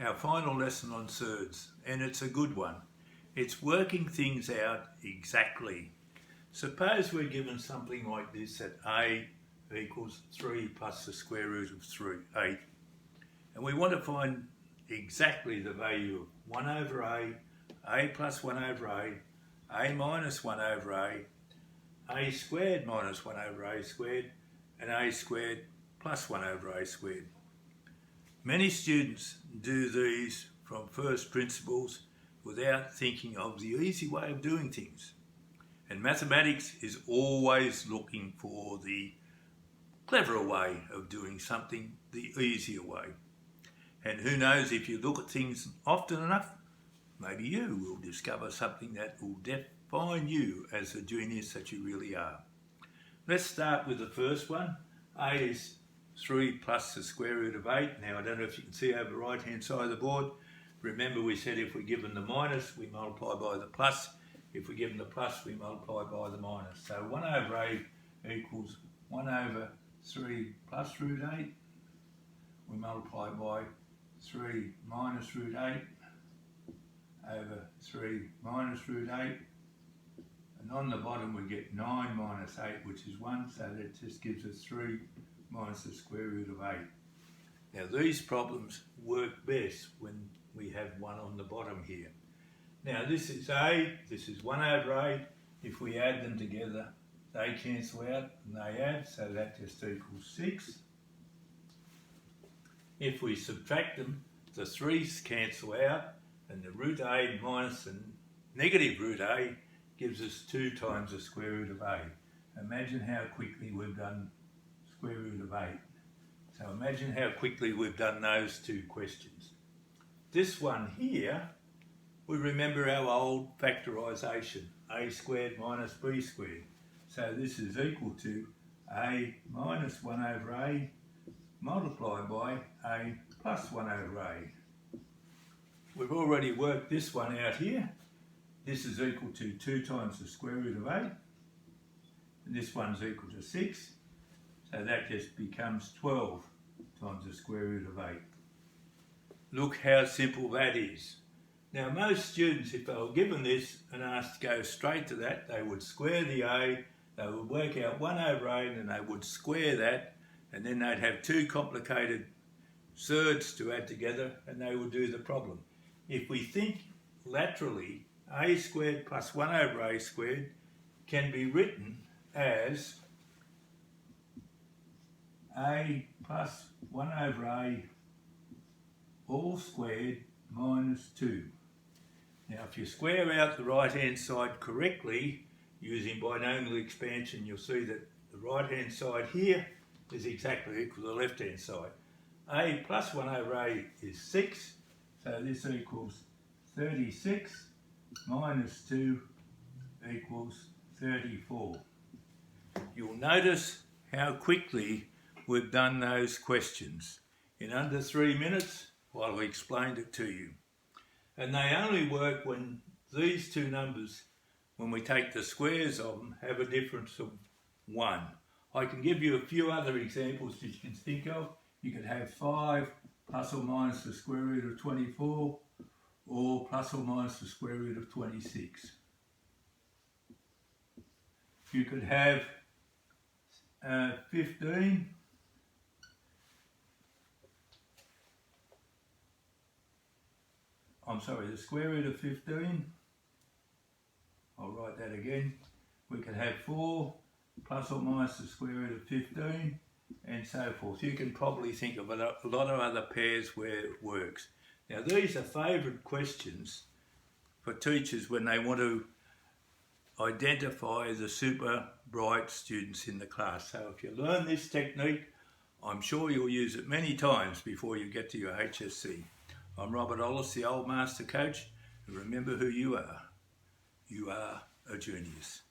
our final lesson on Surds, and it's a good one. It's working things out exactly. Suppose we're given something like this, that a equals 3 plus the square root of 8, and we want to find exactly the value of 1 over a plus 1 over a minus 1 over a squared minus 1 over a squared, and a squared plus 1 over a squared. Many students do these from first principles without thinking of the easy way of doing things. And mathematics is always looking for the cleverer way of doing something, the easier way. And who knows, if you look at things often enough, maybe you will discover something that will define you as the genius that you really are. Let's start with the first one. A is 3 plus the square root of 8. Now, I don't know if you can see over the right hand side of the board. Remember, we said if we're given the minus, we multiply by the plus. If we're given the plus, we multiply by the minus. So 1 over a equals 1 over 3 plus root 8. We multiply by 3 minus root 8 over 3 minus root 8. And on the bottom we get 9 minus 8, which is 1, so that just gives us 3 minus the square root of 8. Now these problems work best when we have 1 on the bottom here. Now this is a, this is 1 over a. If we add them together, they cancel out and they add, so that just equals 6. If we subtract them, the 3's cancel out, and the root a minus the negative root a gives us 2 times the square root of a. Imagine how quickly we've done square root of 8. So imagine how quickly we've done those two questions. This one here, we remember our old factorisation, a squared minus b squared. So this is equal to a minus 1 over a multiplied by a plus 1 over a. We've already worked this one out here. This is equal to 2 times the square root of 8. And this one's equal to 6. So that just becomes 12 times the square root of 8. Look how simple that is. Now most students, if they were given this and asked to go straight to that, they would square the a, they would work out 1 over a, and they would square that, and then they'd have 2 complicated surds to add together, and they would do the problem. If we think laterally, a squared plus 1 over a squared can be written as a plus 1 over a all squared minus 2. Now if you square out the right hand side correctly using binomial expansion, you'll see that the right hand side here is exactly equal to the left hand side. A plus 1 over a is 6, so this equals 36 minus 2 equals 34. You'll notice how quickly we've done those questions in under 3 minutes while we explained it to you. And they only work when these two numbers, when we take the squares of them, have a difference of 1. I can give you a few other examples that you can think of. You could have 5 plus or minus the square root of 24, or plus or minus the square root of 26. You could have 15 the square root of 15, I'll write that again. We could have 4 plus or minus the square root of 15, and so forth. You can probably think of a lot of other pairs where it works. Now these are favourite questions for teachers when they want to identify the super bright students in the class. So if you learn this technique, I'm sure you'll use it many times before you get to your HSC. I'm Robert Ollis, the Old Master Coach, and remember who you are. You are a genius.